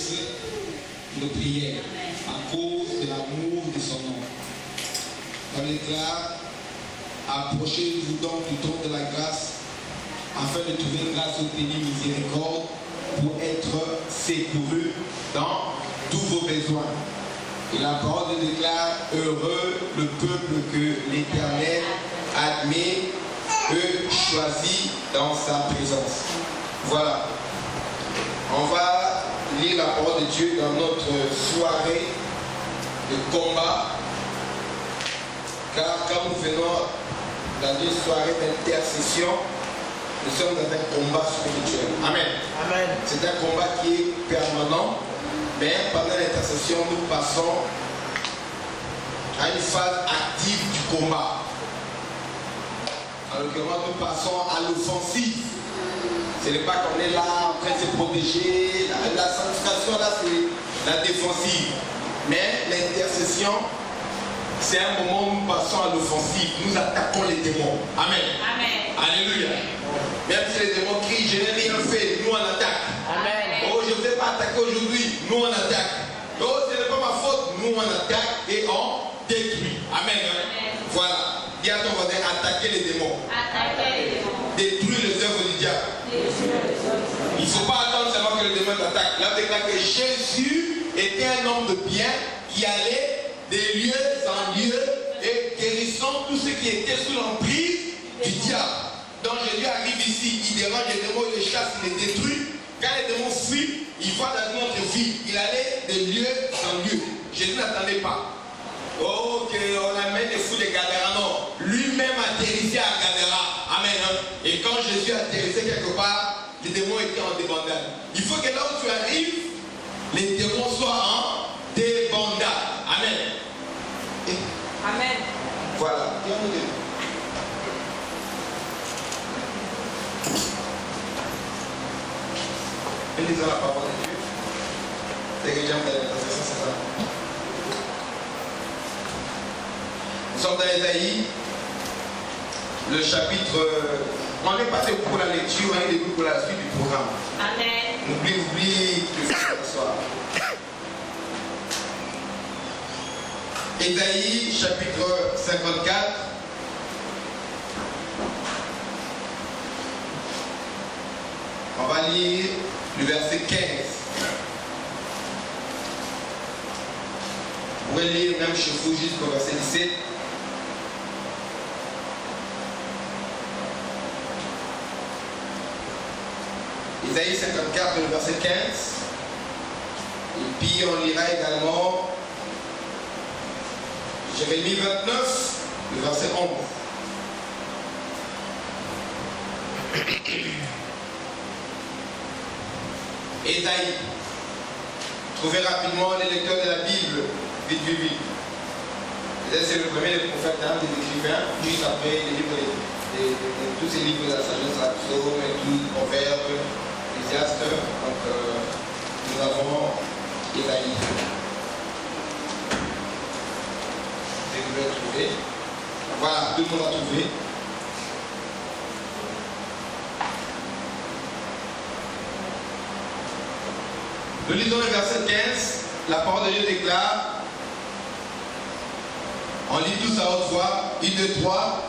exaucer nos prières à cause de l'amour de son nom. On déclare, approchez-vous donc du trône de la grâce afin de trouver grâce, obtenir miséricorde pour être secouru dans tous vos besoins. Et la parole déclare, heureux le peuple que l'Éternel admet, choisi dans sa présence. Voilà. On va lire la parole de Dieu dans notre soirée de combat. Car quand nous venons dans une soirée d'intercession, nous sommes dans un combat spirituel. Amen. Amen. C'est un combat qui est permanent, mais pendant l'intercession, nous passons à une phase active du combat. En l'occurrence, nous passons à l'offensive. Ce n'est pas qu'on est là en train de se protéger. La sanctification, là, c'est la défensive. Mais l'intercession, c'est un moment où nous passons à l'offensive. Nous attaquons les démons. Amen. Amen. Alléluia. Même si les démons crient, je n'ai rien fait, nous on attaque. Amen. Oh, je ne vais pas attaquer aujourd'hui, nous on attaque. Oh, ce n'est pas ma faute, nous on attaque et on détruit. Amen. Amen. Voilà. Dis à ton voisin, attaquer les démons. Attaquer les démons. Détruire les œuvres du diable. Il ne faut pas attendre seulement que le démon t'attaque. Là, on déclare que Jésus était un homme de bien qui allait des lieux en lieux et guérissant tous ceux qui étaient sous l'emprise du diable. Donc Jésus arrive ici, il dérange les démons, il les chasse, il les détruit. Quand les démons fuient, il voit dans une autre vie. Il allait de lieu en lieu. Jésus n'attendait pas. Oh, qu'on amène les fous de Gadara. Non, lui-même atterrissait à Gadara. Amen. Et quand Jésus atterrissait quelque part, les démons étaient en débandade. Il faut que là où tu arrives, les démons soient en débandade. Amen. Et amen. Voilà. Lisons la parole de Dieu. C'est que j'aime faire l'intercession, c'est ça. Nous sommes dans Ésaïe, le chapitre. On n'est pas debout pour la lecture, on est debout pour la suite du programme. Amen. N'oublie que ce soir. Ésaïe, chapitre 54. On va lire le verset 15. Vous pouvez lire même chez vous jusqu'au verset 17. Ésaïe 54, le verset 15. Et puis on lira également Jérémie 29, le verset 11. Ésaïe. Trouvez rapidement les lecteurs de la Bible. Vite, vite, vite. C'est le premier des prophètes, des écrivains, juste après les livres, tous ces livres de la sagesse, la psaume, et tout, proverbes, ecclésiastes. Donc, nous avons Ésaïe. Vous pouvez trouver. Voilà, tout le monde a trouvé. Nous lisons le verset 15, la parole de Dieu déclare, on lit tous à haute voix, 1, 2, 3.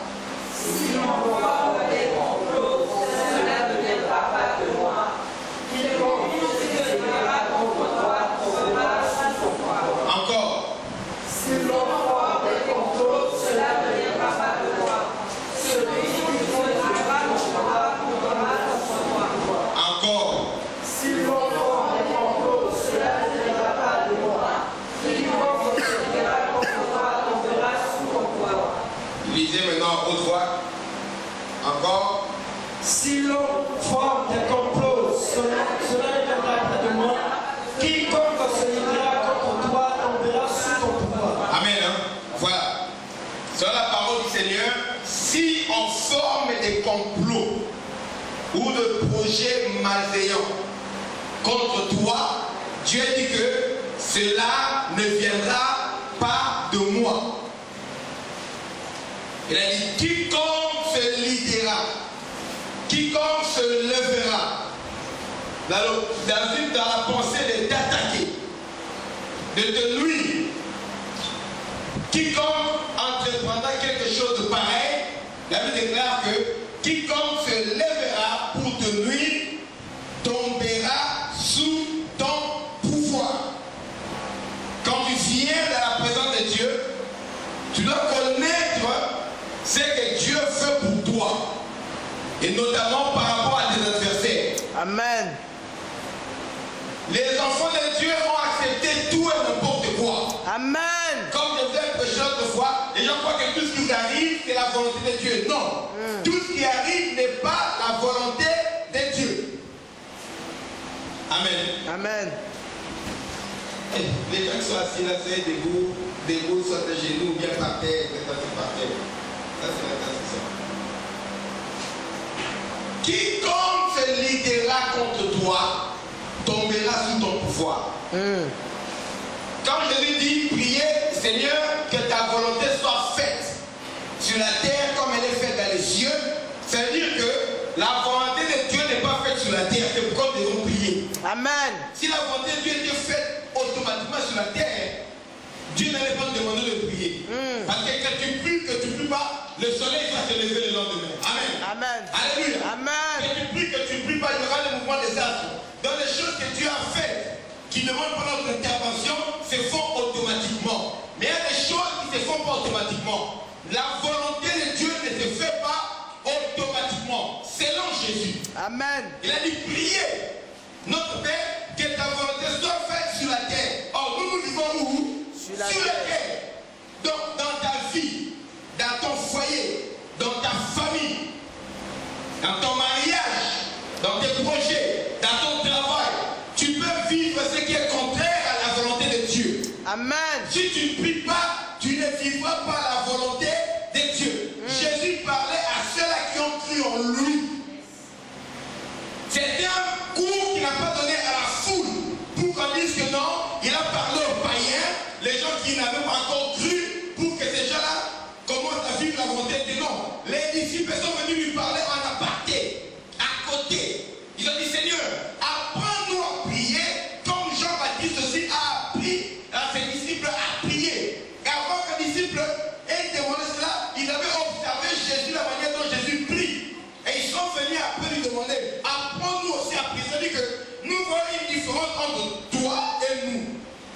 Si on voit des complots, cela ne viendra pas de moi. Quiconque se lèvera contre toi tombera sous son poids. Encore. Si l'on voit des complots, cela ne viendra pas de moi. Celui qui se lèvera contre toi tombera sous son poids. Encore. Si l'on voit des complots, cela ne viendra pas de moi. Quiconque se lèvera contre toi tombera sous ton poids. Lisez maintenant à haute voix. Encore. Si l'on forme des complots, cela ne viendra pas de moi. Quiconque se lèvera contre toi tombera sous ton pouvoir. Amen. Voilà. Selon la parole du Seigneur, si on forme des complots ou de projets malveillants contre toi, Dieu dit que cela ne viendra pas de moi. Il a dit, quiconque se liguera, quiconque se lèvera, dans la pensée d'attaquer, de te nuire. Quiconque entreprendra quelque chose de pareil, la Bible déclare que quiconque se lèvera pour te nuire tombera sous ton pouvoir. Quand tu viens dans la présence de Dieu, tu dois connaître ce que Dieu fait pour toi. Et notamment par rapport à tes adversaires. Amen. Les enfants de Dieu ont accepté tout et n'importe quoi. Amen. Comme je vous ai prêché l'autre fois, les gens croient que tout ce qui arrive, c'est la volonté de Dieu. Non. Tout ce qui arrive n'est pas la volonté de Dieu. Amen. Amen. Les gens qui sont assis là, c'est debout, soit de genoux, bien par terre, par terre. Ça, c'est la transition. Quiconque se liguera contre toi tombera sous ton pouvoir. Quand Jésus dit, priez, Seigneur, que ta volonté soit faite sur la terre comme elle est faite dans les cieux, ça veut dire que la volonté de Dieu n'est pas faite sur la terre, c'est pourquoi nous devons prier. Amen. Si la volonté de Dieu était faite automatiquement sur la terre, Dieu n'allait pas te demander de prier. Parce que quand tu pries, que tu ne pries pas, le soleil va se lever le lendemain. Amen. Amen. Alléluia. Amen. Que tu pries, que tu ne pries pas, il y aura le mouvement des astres. Dans les choses que Dieu a faites, qui ne demandent pas notre intervention, se font automatiquement. Mais il y a des choses qui ne se font pas automatiquement. La volonté de Dieu ne se fait pas automatiquement, selon Jésus. Amen. Il a dit, priez, notre Père, que ta volonté soit faite sur la terre. Or, nous vivons où? Sur la terre. Donc, dans ta vie, dans ton foyer, dans ta famille, dans ton mariage, dans tes projets, dans ton travail, tu peux vivre ce qui est contraire à la volonté de Dieu. Amen. Si tu ne pries pas, tu ne vivras pas la volonté de Dieu. Jésus parlait à ceux-là qui ont cru en lui. C'était un cours qu'il n'a pas donné à la foule pour qu'on dise que non, il a parlé aux païens, les gens qui n'avaient pas encore cru, pour que ces gens-là commencent à vivre la volonté de Dieu. Non, les disciples sont venus lui parler en aparté, à côté. Ils ont dit, Seigneur, apprends-nous à prier comme Jean-Baptiste aussi a appris à ses disciples à prier. Et avant que les disciples aient demandé cela, ils avaient observé Jésus, la manière dont Jésus prie. Et ils sont venus après lui demander, apprends-nous aussi à prier. C'est-à-dire que nous voyons une différence entre toi et nous.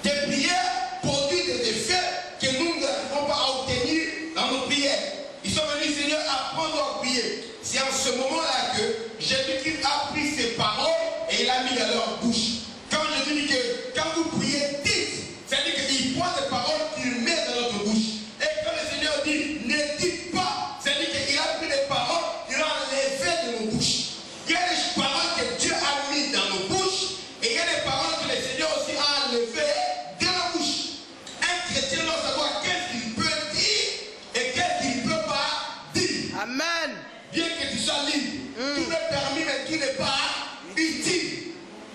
Tes prières produisent des effets que nous n'arrivons pas à obtenir dans nos prières. Ils sont venus, Seigneur, apprends-nous à prier. C'est en ce moment-là que Jésus-Christ a pris ses paroles et il a mis dans leur bouche. Quand Jésus dit que quand vous priez, dites, c'est-à-dire qu'il prend des paroles qu'il met dans notre bouche. Et quand le Seigneur dit, ne dites pas, c'est-à-dire qu'il a pris des paroles, il a enlevé de nos bouches. Il y a des paroles que Dieu a mis dans nos bouches et il y a des paroles que le Seigneur aussi a enlevées de la bouche. Un chrétien doit savoir qu'est-ce qu'il peut dire et qu'est-ce qu'il ne peut pas dire. Amen. Bien que tu sois libre, tout est permis, mais tout n'est pas utile.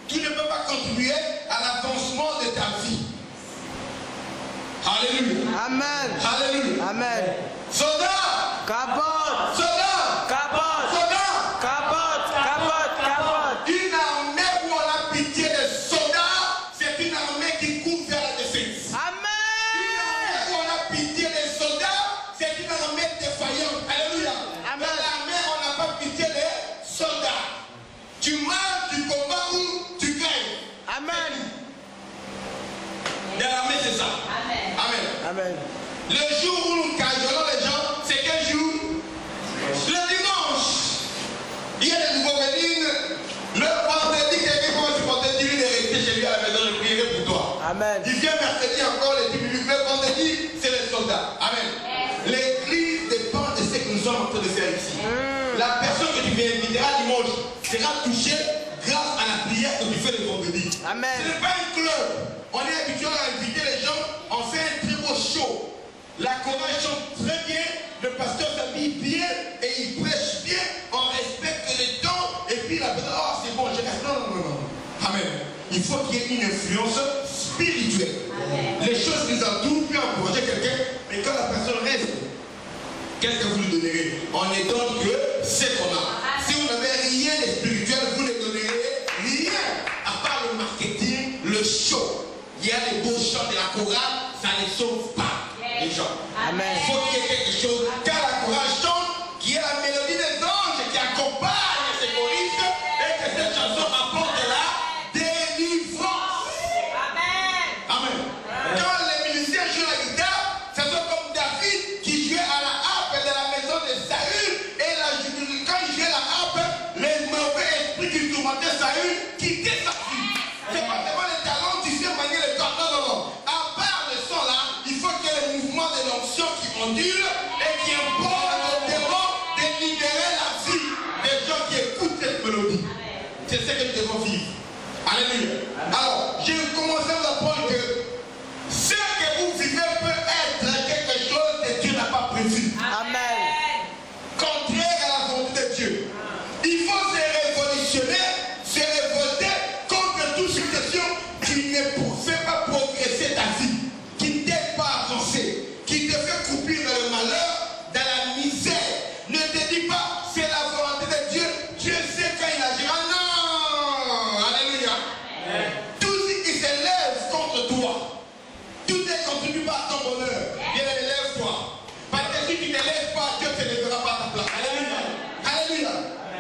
Tu ne peux pas contribuer à l'avancement de ta vie. Alléluia. Amen. Alléluia. Amen. Soldat. Capote. Soldat. Capote. Soldat. Capote. Capote. Capote. Une armée où on a pitié des soldats, c'est une armée qui court vers la défense. Amen. Une armée où on a pitié des soldats, c'est une armée défaillante. Alléluia. Amen. Dans l'armée, on n'a pas pitié des soldats. Tu marches, tu combats ou tu gagnes. Amen. Dans l'armée, c'est ça. Amen. Amen. Amen. Le jour où nous cajolons les gens, c'est quel jour? Le dimanche. Il y a des nouveaux venus. Le vendredi, quelqu'un commence à porter 10 minutes de rester chez lui à la maison, je prierai pour toi. Amen. Il vient mercredi encore, les 10 minutes. Le vendredi, c'est les soldats. Amen. L'église dépend de ce que nous sommes en train de faire ici. La personne que tu viens inviteras dimanche sera touchée grâce à la prière que tu fais le vendredi. Amen. Ce n'est pas un club. On est habitué à inviter les gens, on fait un très beau show. La chorale chante très bien, le pasteur s'habille bien et il prêche bien, on respecte les temps et puis la personne, oh c'est bon, je reste. Non, non, non, non. Amen. Il faut qu'il y ait une influence spirituelle. Amen. Les choses qui nous entourent, puis encourager quelqu'un, mais quand la personne reste, qu'est-ce que vous lui donnerez? On ne donne que ce qu'on a. Si vous n'avez rien de spirituel, vous ne donnerez rien à part le marketing, le show. il y a les beaux chants de la chorale, ça ne sauve pas les gens. Amen. Il faut qu'il y ait quelque chose, quand la chorale chante, qu'il y ait la mélodie des anges qui accompagne ces choristes et que cette chanson apporte la délivrance. Amen. Quand les musiciens jouent la guitare, ça soit comme David qui jouait à la harpe de la maison de Saül, et quand il jouait la harpe, les mauvais esprits qui tourmentaient Saül quittaient sa fille. C'est pas seulement les talents, tu sais manier le corps. Non, non, non. À part le son là, il faut qu'il y ait le mouvement de l'onction qui ondule et qui importe au démon de libérer la vie des gens qui écoutent cette mélodie. C'est ce que nous devons vivre. Alléluia. Alors, j'ai commencé à vous apprendre que ce que vous vivez peut être quelque chose que Dieu n'a pas prévu. Amen. Contraire à la volonté de Dieu. Il faut se révolutionner, se révolter contre toute situation qui ne fait pas progresser ta vie, qui ne t'aide pas à avancer, qui te fait croupir dans le malheur, dans la misère. Ne te dis pas, c'est la volonté de Dieu. Dieu sait quand il agira. Non. Alléluia. Tout ce qui s'élève contre toi, tout ne contribue pas à ton bonheur. Bien, élève-toi. Parce que si tu ne lèves pas, Dieu ne te lèvera pas à ta place. Alléluia. Alléluia.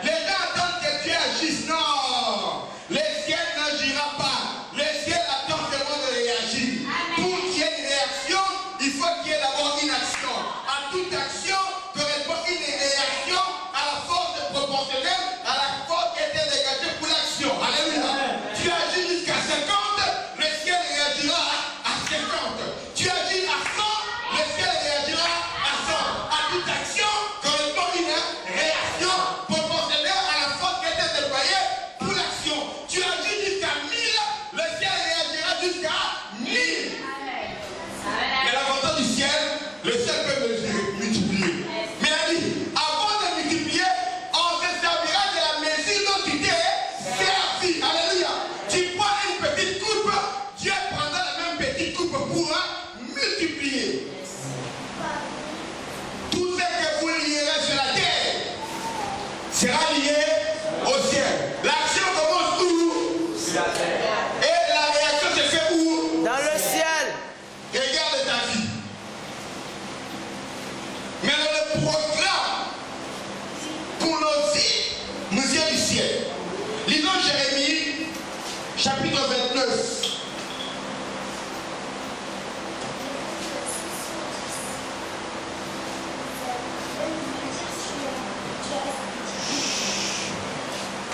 Les gens attendent que Dieu agisse. Non. Le ciel n'agira pas. Le ciel attend seulement de réagir. Pour qu'il y ait une réaction, il faut qu'il y ait d'abord une action. À toute action correspond une réaction à la force proportionnelle, à la force qui était dégagée pour l'action. Alléluia. Tu agis jusqu'à 50, le ciel réagira à 50. Tu agis à 100, le ciel réagira à 100. À toute action correspond une réaction proportionnelle à la force qui était déployée pour l'action. Tu agis jusqu'à 1000, le ciel réagira jusqu'à 1000. Mais l'avantage du ciel, le ciel peut multiplier. Mais il a dit, avant de multiplier, on se servira de la mesure dont tu t'es servi. Alléluia. Tu prends une petite coupe, Dieu prendra la même petite coupe pour multiplier. Tout ce que vous lierez sur la terre sera lié au ciel. L'action commence où? Sur la terre. Et la réaction se fait où? Dans le ciel. Regarde ta vie. Mais le programme pour nos vies nous vient du ciel. Lisons Jérémie, chapitre 29.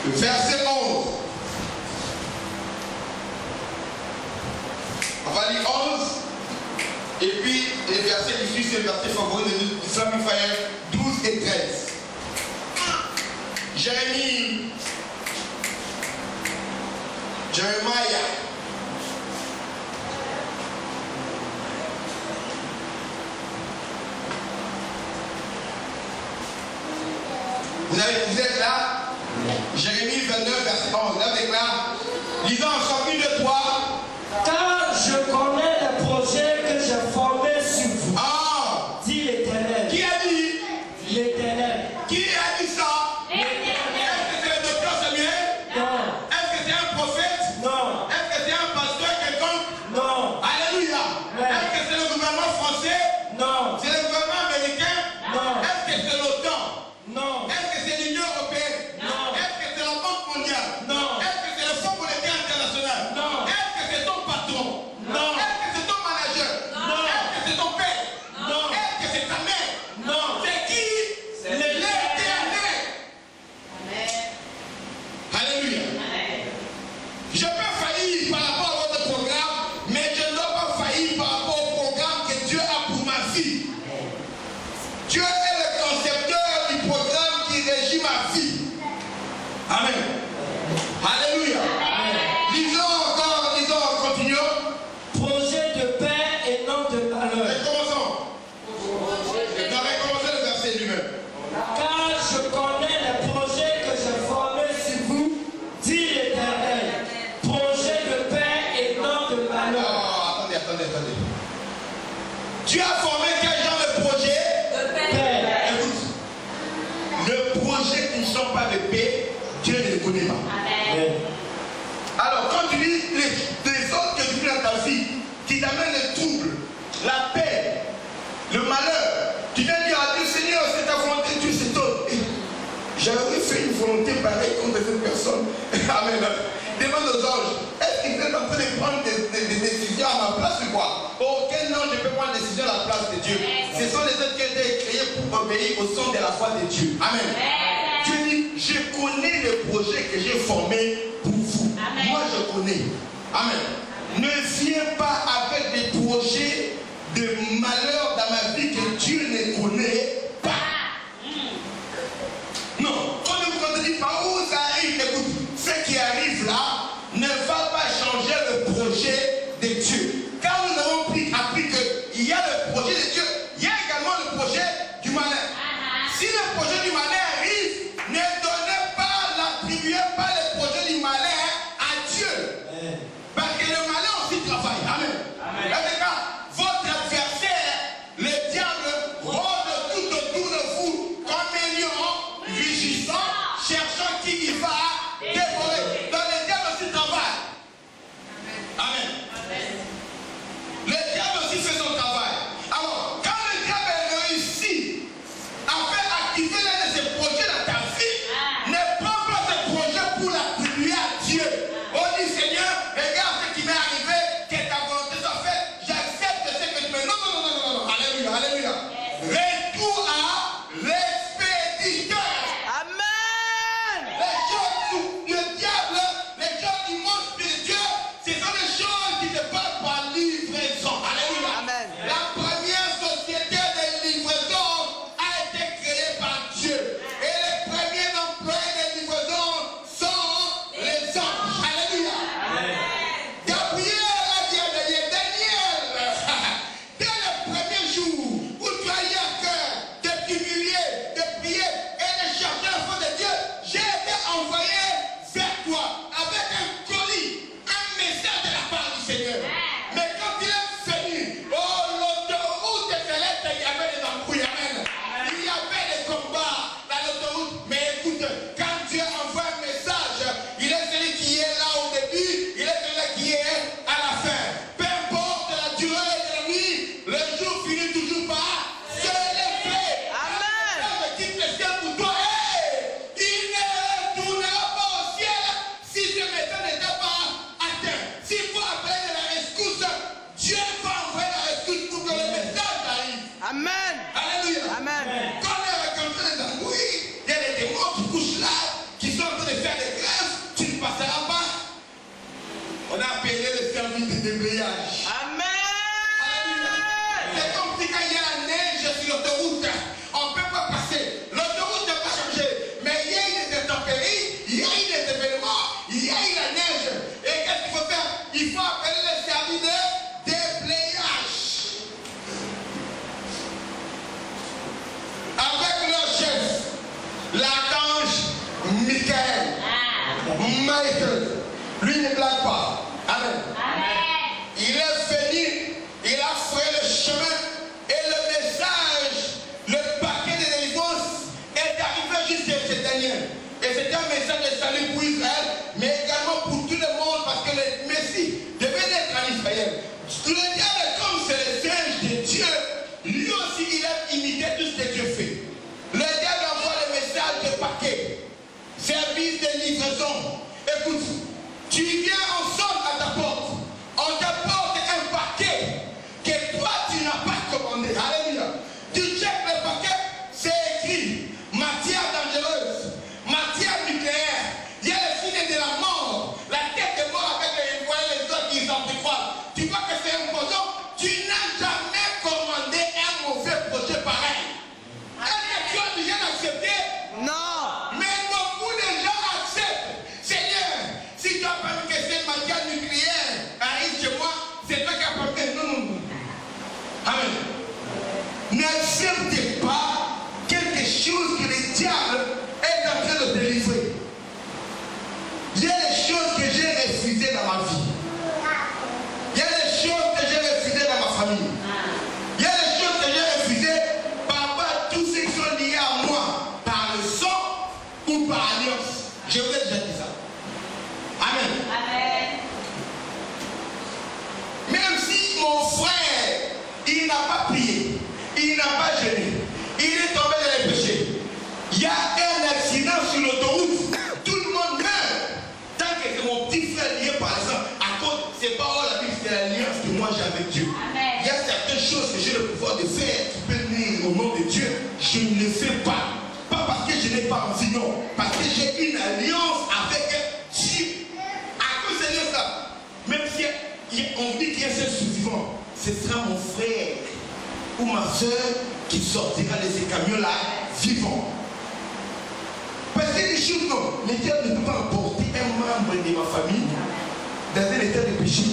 Verset 11. On va lire 11. Et puis, les versets qui suivent, c'est le verset favori de Islamic Fire, 12 et 13. Jérémie. Jeremiah. Vous êtes là? Jérémie 29, verset 11. Là, avec là. Lisons ensemble 1, 2, 3. Car je connais les projets que j'ai formés sur vous. Ah! Dit l'Éternel. Qui a dit? L'Éternel. Qui a dit ça? L'Éternel. Est-ce que c'est le docteur Samuel? Non. Est-ce que c'est un prophète? Non. Est-ce que c'est un pasteur quelconque? Non. Alléluia. Ouais. Est-ce que c'est le gouvernement français? Non. C'est le gouvernement américain? Non. Est-ce que c'est l'OTAN? Non. Est-ce que c'est l'Union européenne? Non. Est-ce que c'est la Banque mondiale? Non. Est-ce que c'est le Fonds monétaire international? Non. Est-ce que c'est ton patron? Non. Est-ce que c'est ton manager? Non. Est-ce que c'est ton père? Non. Est-ce que c'est ta mère? Non. C'est qui? C'est l'Éternel. Alléluia. Je peux faillir par rapport à votre programme, mais je ne dois pas faillir par rapport au programme que Dieu a pour ma vie. Dieu est le concepteur du programme qui régit ma vie. Amen. Alléluia. Lisons, continuons. Projet de paix et non de malheur. Recommençons. Non, recommençons le verset lui-même. Car je connais les projets que j'ai formés sur vous, dit l'Éternel. Projet de paix et non de malheur. Oh, attendez. Tu as formé quel genre de projet? Paix. Écoute, le projet qui ne sont pas de paix, Dieu ne le connaît pas. Amen. Alors, quand tu dis les autres que tu fais dans ta vie, Amen. Demande aux anges, est-ce qu'ils sont en train de prendre des décisions à ma place ou quoi? Aucun ange ne peut prendre des décisions à la place de Dieu. Ce sont les êtres qui ont été créés pour obéir au son de la voix de Dieu. Amen. Dieu dit, je connais le projet que j'ai formé pour vous. Amen. Moi je connais. Amen. Ne viens pas avec des projets de malheur dans ma vie que Dieu ne connaît pas. Non. Quand vous dites par où ça arrive, écoute, ce qui arrive là ne va pas changer le projet de Dieu. Car nous avons appris qu'il y a le projet de Dieu, il y a également le projet du malin. Si le projet du malin arrive, ne donnez pas, n'attribuez pas le projet du malin à Dieu. Parce que le malin aussi travaille. Amen. Votre adversaire, le diable, rôde tout autour de vous comme un lion, rugissant, cherchant qui il va dévorer. Donc le diable aussi travaille. Amen. Le diable aussi fait son travail. Alors, quand le diable réussit à faire activer l'un de ses projets dans ta vie, ne prends pas ce projet pour l'attribuer à Dieu. On dit, Seigneur, regarde ce qui m'est arrivé, que ta volonté soit faite, j'accepte ce que tu me... Non. Alléluia, alléluia. Retour à l'expéditeur. Amen. Les choses du diable, les choses du monde spirituel, ce sont des choses qui se passent par livraison. Alléluia. Amen. La première société de livraison a été créée par Dieu. Et les premiers employés de livraison sont les anges. Alléluia. Gabriel a dit à Daniel, dès le premier jour où tu as eu à cœur de t'humilier, de prier et de chercher la foi de Dieu, j'ai été envoyé vers toi avec un colis, un message de la part du Seigneur. Mais quand il est venu, l'autoroute céleste, il y avait des embrouilles. Amen. Il y avait des combats dans l'autoroute. Mais écoute, quand Dieu envoie un message, il est celui qui est là au début, il est celui qui est à la fin. Peu importe la durée de la nuit, le jour finit toujours par se lever. Amen. Je quitte le ciel pour toi. Hey, il ne retournera pas au ciel si ce message n'était pas atteint. S'il faut appeler de la rescousse, Dieu va envoyer la rescousse pour que le message arrive. Amen. Alléluia. Amen. Quand on est rencontré les embrouilles, il y a des démons qui couchent là, qui sont en train de faire des grèves, tu ne passeras pas. On a appelé le service de débrayage. Amen. C'est comme si quand il y a la neige sur l'autoroute, on ne peut pas passer. L'autoroute n'a pas changé. Mais il y a eu des intempéries, il y a eu des événements, il y a eu la neige. Et qu'est-ce qu'il faut faire? Il faut appeler le service de débrayage. Avec leur chef, l'archange Michael. Michael. Lui ne blague pas. Amen. Il est venu, il a frayé le chemin et le message, le paquet de délivrance est arrivé jusqu'à Daniel. Et c'était un message de salut pour Israël, mais également pour tout le monde parce que le Messie devait être en Israël. Le diable, comme c'est le singe de Dieu, lui aussi il a imité tout ce que Dieu fait. Le diable envoie le message de paquet, service de livraison. Écoute, tu viens ensemble à ta porte. On t'apporte un paquet que toi tu n'as pas commandé. Alléluia. Tu checkes le paquet, c'est écrit matière dangereuse, matière nucléaire. Il y a le signe de la mort, la tête de mort avec les autres qui s'embriquent. Tu vois que c'est un poison. Tu n'as jamais commandé un mauvais projet pareil. Est-ce que tu as déjà accepté? Non. Mais beaucoup de gens acceptent. Seigneur, si tu as permis que cette matière nucléaire arrive chez moi, c'est toi qui as permis. Non. Amen. N'acceptez pas quelque chose que le diable est en train de délivrer. Il y a des choses que j'ai refusées dans ma vie. Il y a des choses que j'ai refusées dans ma famille. Il y a des choses que j'ai refusées par rapport à tous ceux qui sont liés à moi, par le sang ou par alliance. Je vous ai déjà dit ça. Amen. Même si mon frère, il n'a pas prié, il n'a pas jeûné, il est tombé dans les péchés. Il y a un accident sur l'autoroute, tout le monde meurt. je ne le fais pas. Pas parce que je n'ai pas envie, non. Parce que j'ai une alliance avec Dieu. À cause de ça, même si on dit qu'il y a un seul survivant, ce sera mon frère ou ma soeur qui sortira de ces camions-là vivant. Parce que les choses, non, les diables ne peuvent pas emporter un membre de ma famille dans un état de péché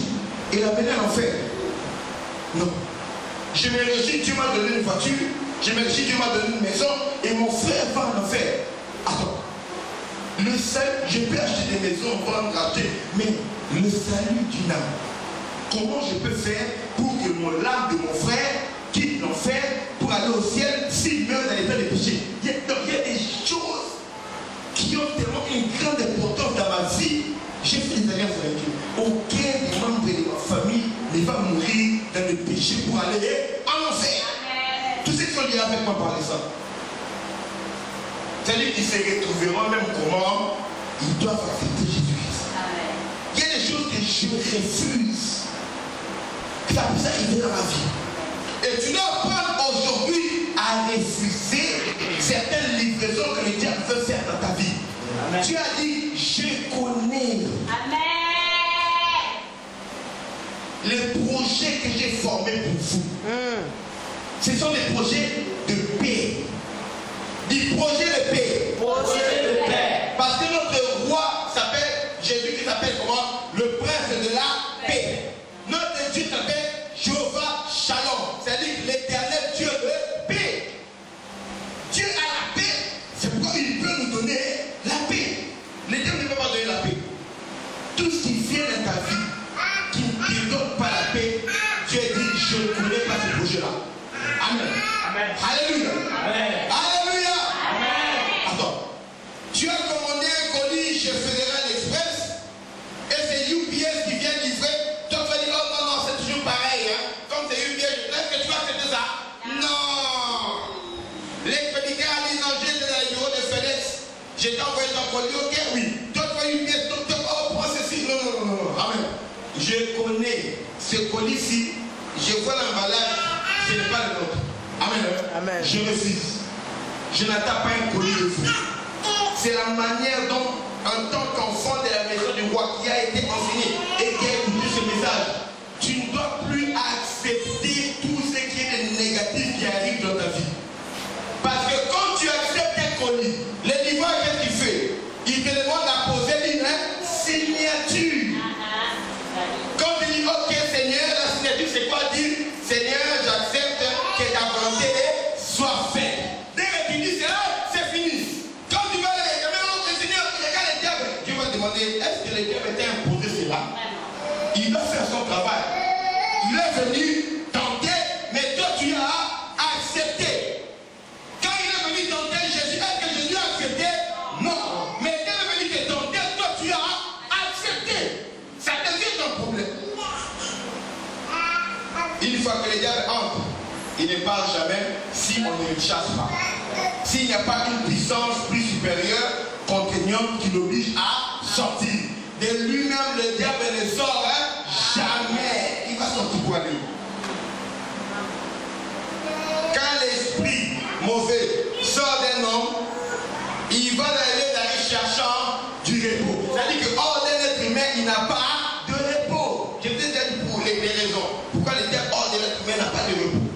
et l'amener en enfer. Non. Je me réjouis, Dieu m'a donné une voiture, je me réjouis, Dieu m'a donné une maison et mon frère va en enfer. Attends. Le salut, je peux acheter des maisons, vendre, acheter, mais le salut d'une âme, comment je peux faire pour que l'âme de mon frère quitte l'enfer pour aller au ciel s'il meurt dans l'état de péché? Il y a des choses qui ont tellement une grande importance dans ma vie. J'ai fait des alliances avec Dieu. Aucun membre de ma famille ne va mourir dans le péché pour aller en enfer. Tous ceux qui sont liés avec moi parlent de ça. C'est-à-dire qu'ils se retrouveront même comment ils doivent accepter Jésus-Christ. Il y a des choses que je refuse. Que ça puisse arriver dans ma vie. Et tu dois apprendre aujourd'hui à refuser certaines livraisons que le diable veut faire dans ta vie. Amen. Tu as dit, je connais. Amen. Les projets que j'ai formés pour vous. Ce sont des projets de paix. Des projets de paix. Projets de paix. Parce que notre roi s'appelle, Jésus qui s'appelle comment? Le prince de la paix. Notre Dieu s'appelle Jéhovah Shalom. C'est-à-dire l'éternel Dieu de paix. Dieu a la paix. C'est pourquoi il peut nous donner la paix. Le Dieu ne peut pas donner la paix. Tout ce qui vient dans ta vie, qui ne donne pas la paix, Dieu dit, je ne connais pas ce projet-là. Amen. Amen. Alléluia. Amen. Alléluia. Amen. Attends. Tu as commandé un colis chez Fédéral Express et c'est UPS qui vient livrer. Toi, tu vas dire, oh non, non, c'est toujours pareil. Hein. Comme c'est UPS, est-ce que tu vas accepter ça? Non. L'expéditeur a dit, non, j'étais dans le bureau de FedEx. J'ai envoyé ton colis, ok, oui. Toi, tu vas UPS, toi, oh, prends ceci. Non, non, non, non. Amen. Je connais ce colis-ci. Je vois l'emballage. Ce n'est pas le nôtre. Amen. Amen. Je refuse. Je n'attends pas un colis de vous. C'est la manière dont, en tant qu'enfant de la maison du roi qui a été enseigné et qui a écouté ce message, tu ne dois plus accepter tout ce qui est de négatif qui arrive dans ta vie. Parce que quand tu acceptes un colis, le livreur, qu'est-ce qu'il fait? Il te demande à poser une signature. Quand tu dis, ok Seigneur, la signature c'est quoi? Dire, Seigneur, j'accepte que ta volonté soit faite. Dès que tu dis cela, c'est fini. Quand tu vas aller réclamer, oh Seigneur, regarde le diable. Dieu va demander, est-ce que le diable t'a imposé cela? Il doit faire son travail. Il est venu tenter, mais toi tu as accepté. Quand il est venu tenter Jésus, est-ce que Jésus a accepté? Non. Mais quand il est venu te tenter, toi tu as accepté. Ça devient ton problème. Une fois que le diable entre, il ne parle jamais si on ne le chasse pas. S'il n'y a pas une puissance plus supérieure, contraignante, qui l'oblige à sortir. De lui-même, le diable ne sort jamais. Il va sortir pour aller. Quand l'esprit mauvais sort d'un homme, il va aller cherchant du repos. C'est-à-dire que hors d'un être humain, il n'a pas de repos. Je vous ai dit pour les raisons. Pourquoi le diable hors de l'être humain n'a pas de repos?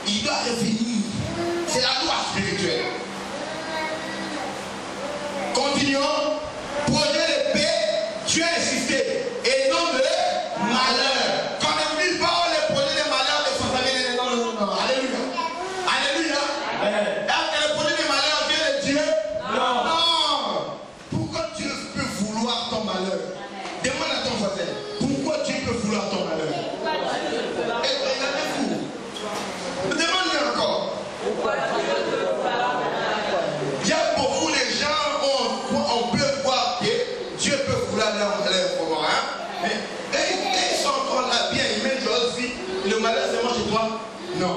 Il doit revenir. C'est la loi spirituelle. Continuons. Projet de paix, tu as insisté. Et non de malheur. Quand on ne dit pas les projets de malheur, il faut savoir. Non, non, non. Alléluia. Alléluia. Est-ce que le projet de malheur vient de Dieu? Non. Non. Pourquoi Dieu peut vouloir ton malheur? Demande à ton voisin. Pourquoi Dieu peut vouloir ton malheur? Demande-lui encore. Il y a beaucoup de gens, on peut voir que Dieu peut vouloir leur moment, hein? Mais ils sont encore là, bien, ils mettent leur vie. Le malheur, c'est moi chez toi? Non.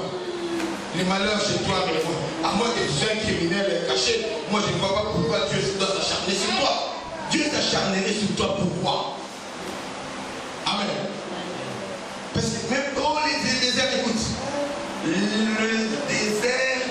Le malheur chez toi, mais à moins que tu sois un criminel caché, moi je ne vois pas pourquoi Dieu doit s'acharner sur toi. Dieu s'acharnerait sur toi, pourquoi? Amen. Parce que même dans les déserts, écoute, le désert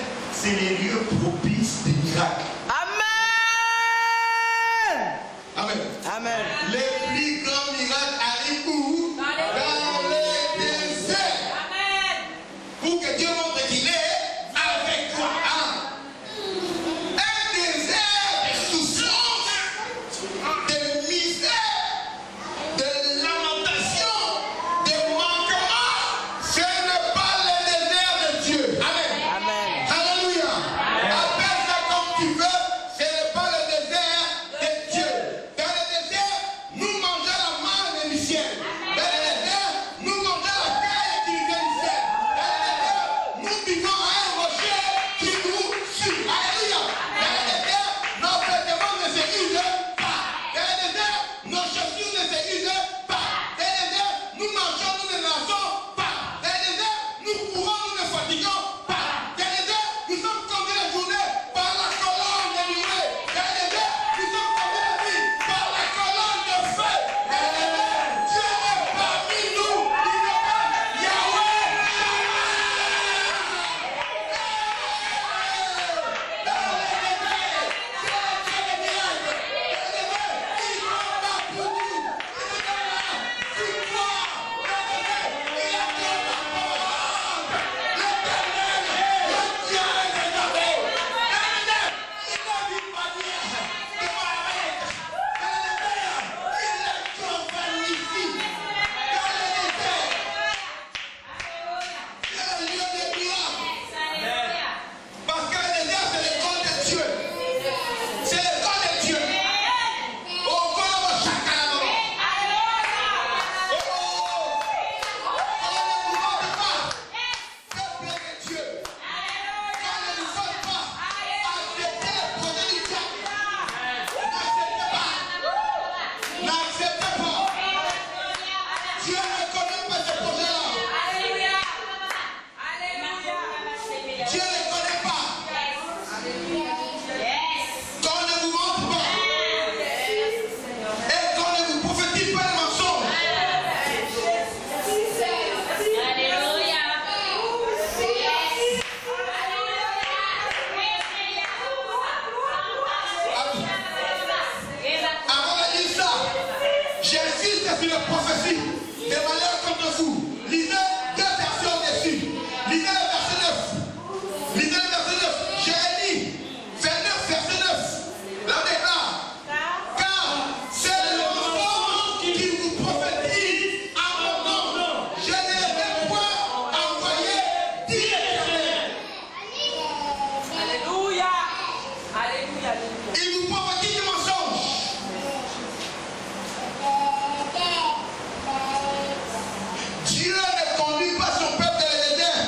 Dieu ne conduit pas son peuple dans les déserts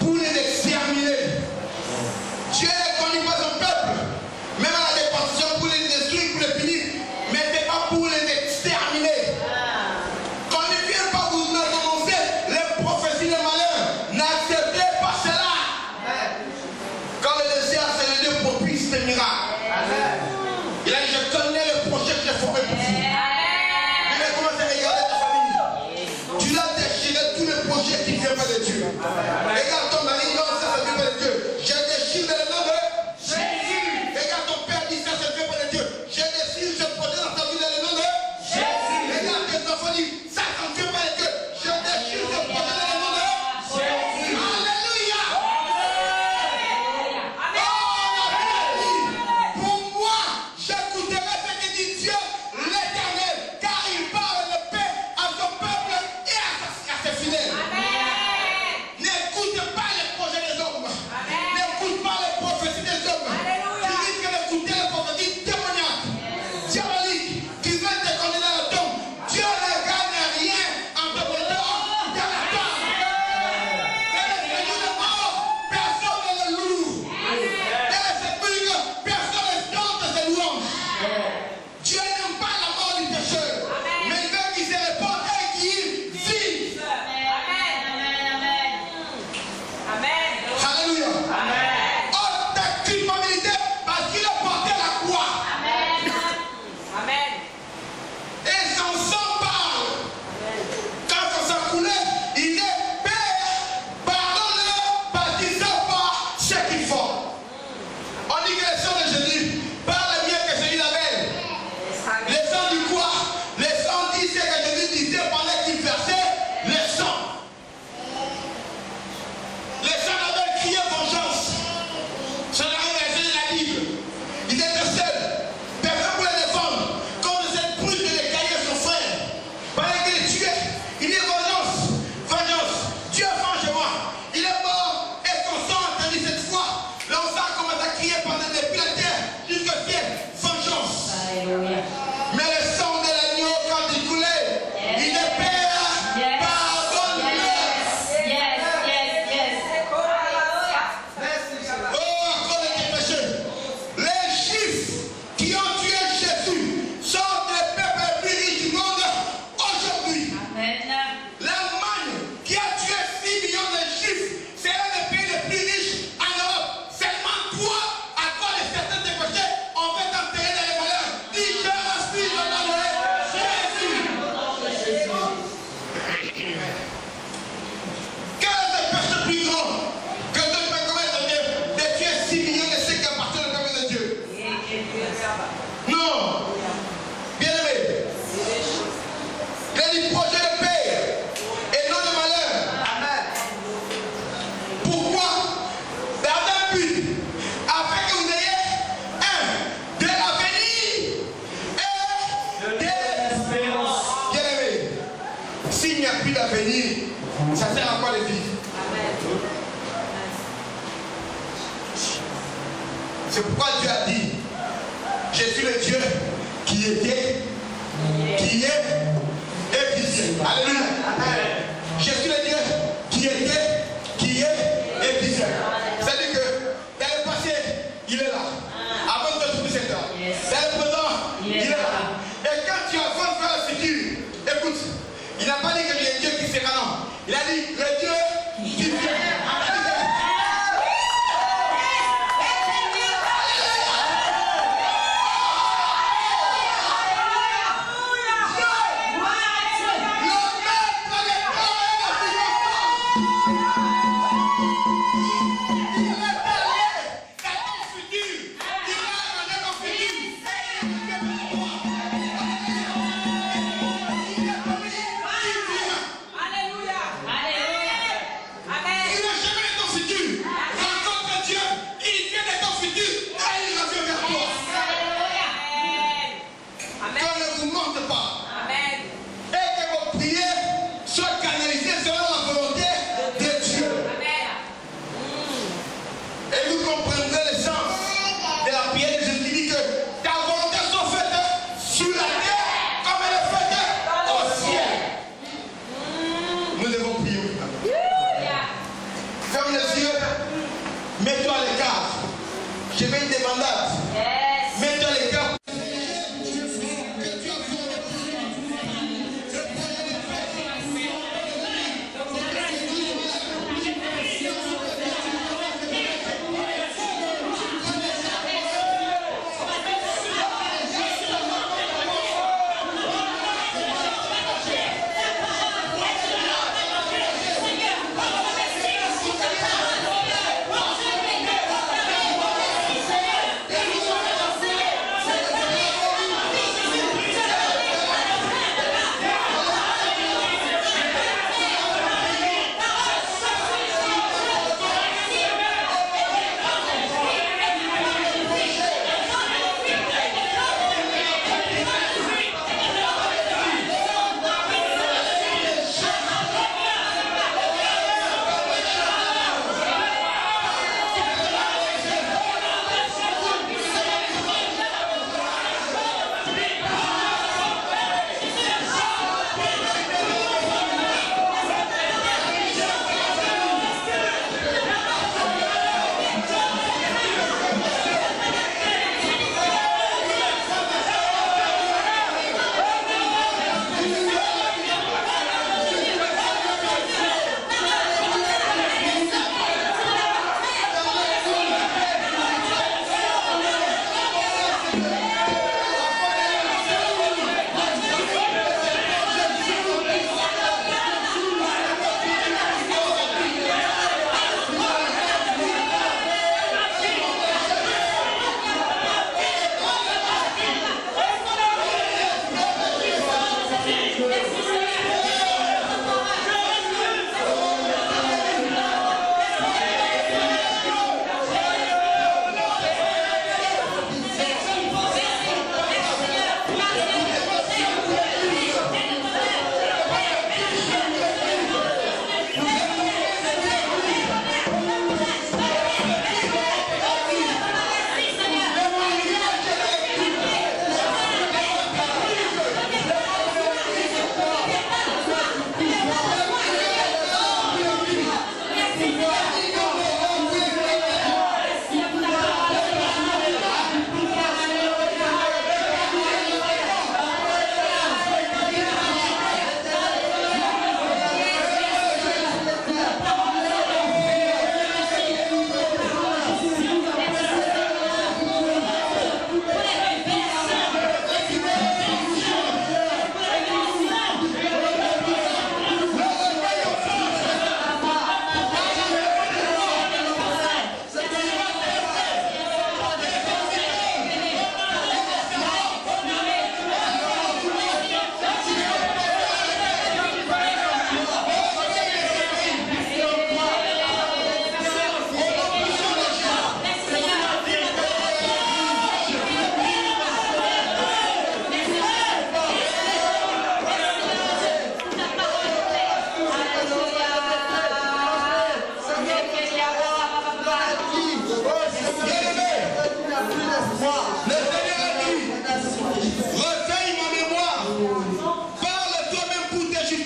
pour les exterminer. Dieu ne conduit pas son peuple, même à la déportation, pour les détruire, pour les punir, mais ce n'est pas pour les exterminer. Quand il ne vient pas vous annoncer les prophéties de malheur, n'acceptez pas cela. Quand le désert, c'est le Dieu propice des miracles. Il a dit, je connais le projet que j'ai formé pour vous. Il a commencé à regarder ta famille. Tu l'as déchiré tous les projets qui ne viennent pas de Dieu. Regarde ton mari, non, ça ne vient pas de Dieu. Je déchire le nom de Jésus. Regarde ton père, dit ça ne vient pas de Dieu. Je décide ce projet dans ta vie dans le nom de Jésus. Regarde tes enfants, dit ça ne vient pas de Dieu. Je déchire ce projet dans le nom de Jésus. Alléluia. Pour moi, j'écouterai ce que dit Dieu, l'Éternel, car il parle de paix à son peuple et à ses fidèles. N'écoute pas les projets des hommes. N'écoute pas les prophéties des hommes. Tu risques d'écouter les prophéties démoniaques, diaboliques, qui veulent te conduire dans la tombe. Dieu ne gagne rien en te mettant dans la tombe. Et le Seigneur de mort, personne ne le loue. Et le sépulcre, personne ne chante ses louanges. Dieu n'aime pas la mort du pécheur, mais il veut qu'il se répande et qu'il vive. Alléluia. Ôte ta culpabilité parce qu'il a porté la croix. Et son sang parle. Quand son sang coulait, il dit Père, pardonne-leur parce qu'ils ne savent pas ce qu'ils font. On dit que le sang de Jésus parle mieux que celui d'Abel. Le sang du quoi? Le sang dit ce que Jésus disait pendant qu'il versait le sang. Le sang d'Abel criait vengeance. C'est un verset de la Bible. Il était seul. Personne pour le défendre. Quand de cette brûle de l'écailler son frère. Pendant qu'il le tuait, il dit vengeance. Vengeance. Dieu venge moi. Il est mort et son sang a tendu cette fois. L'enfant commence à crier pendant depuis la terre jusqu'au ciel. Vengeance. Mais le sang de l'agneau, quand il coulait, il dit Père, pardonne-leur. Oh, à cause de tes péchés. Les Juifs qui ont tué Jésus sont les peuples les plus riches du monde aujourd'hui. L'Allemagne qui a tué 6 millions de Juifs, c'est l'un des pays les plus riches en Europe. Seulement toi, à cause de certains de tes péchés, on va t'enterrer dans les malheurs. Dis je respire dans le nom de Jésus. Quel est le péché plus grand que de me commettre de tuer 6 millions de ceux qui appartiennent au peuple de Dieu? Non. Bien aimé. Il a dit projet de paix et non de malheur. Pourquoi? Dans un but, afin que vous ayez de l'avenir et de l'espérance. Bien aimé. S'il n'y a plus d'avenir, ça sert à quoi de vivre? C'est pourquoi Dieu a dit je suis le Dieu qui était, qui est et qui vient. Alléluia. Je suis le Dieu qui était, qui est et qui vient. C'est-à-dire que dans le passé, il est là. Avant de trouver cette heure. Dans le présent, il est là. Et quand tu avances vers le futur, écoute, il n'a pas dit que le Dieu qui sera non. Il a dit le Dieu qui vient.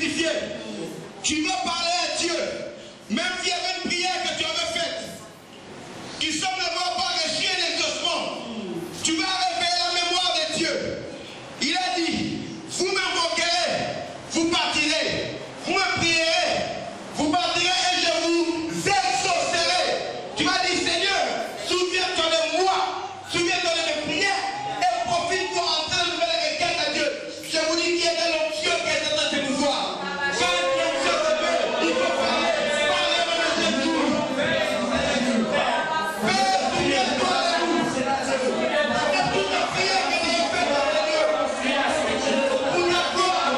crucifié. Tu veux parler à Dieu. Même s'il y avait une prière que tu avais faite, qui semble n'avoir pas reçu un exaucement, tu vas réveiller la mémoire de Dieu. Il a dit, vous m'invoquerez, vous partirez, vous me prierez, vous partirez et je vous exaucerai. Tu vas dire, Seigneur, souviens-toi de moi, souviens-toi de mes prières et profite pour entrer dans une nouvelle requête à Dieu. Je vous dis qu'il y a de l'onction qui est en train de vous voir. Quand l'onction se veut, il faut parler. Parlez même de Jésus. Père, souviens-toi de nous. De toute la prière que nous avons faite avec Dieu. Pour la gloire.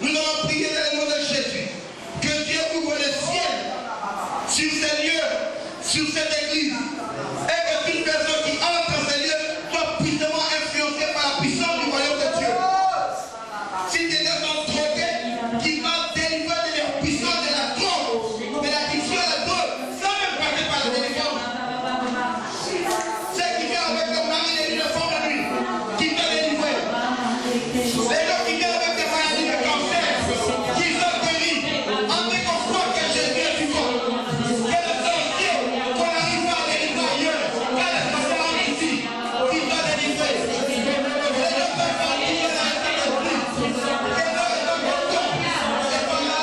Nous allons prier dans le nom de Jésus. Que Dieu ouvre le ciel sur ces lieux, sur cette église. Et que toute personne qui entre dans ces lieux soit puissamment influencée par la puissance du royaume de Dieu. Si des gens sont drogués, qui va délivrer de leur puissance de la drogue, de l'addiction à la drogue, sans même passer par la délivrance. Ceux qui viennent avec le mari de nuit, le fond de nuit, qui t'a délivré. Les gens qui viennent avec des maladies de cancer, qui sont guéris, en déconstruisant que Jésus est vivant. Que le sorcier, qu'on arrive pas à délivrer ailleurs, qu'elle est forcément ici, qui doit délivrer. Les gens peuvent partir dans la salle de pluie. Que l'heure est en retour. Et par là,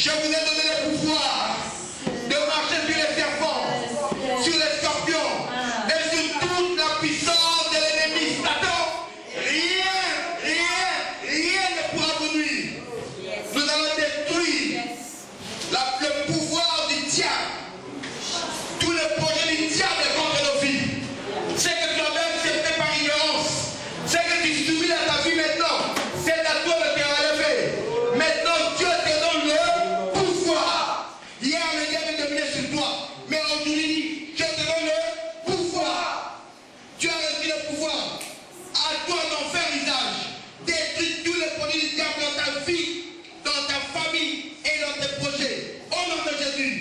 Je vous ai donné le pouvoir de marcher sur les serpents, sur les scorpions et sur toute la puissance de l'ennemi. Satan, rien ne pourra vous nuire. Nous allons détruire le pouvoir du diable. Tout le projet du diable contre nos vies. C'est que toi-même c'est fait par ignorance. C'est que tu subis dans ta vie maintenant. C'est à toi de te relever. Maintenant, Dieu te donne le pouvoir. Hier, le diable dominait sur toi. Mais aujourd'hui, je te donne le pouvoir. Tu as reçu le pouvoir. À toi d'en faire usage. Détruis tous les produits du diable dans ta vie, dans ta famille et dans tes projets. Au nom de Jésus.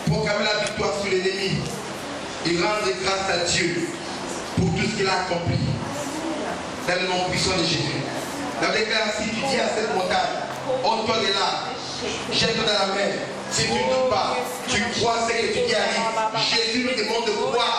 Proclamer la victoire sur l'ennemi et rendre grâce à Dieu pour tout ce qu'il a accompli dans le nom puissant de Jésus. La déclaration, tu dis à cette montagne, ôte-toi de là, jette-toi dans la mer. Si tu ne doutes pas, tu crois ce que tu dis arrive. Jésus nous demande de croire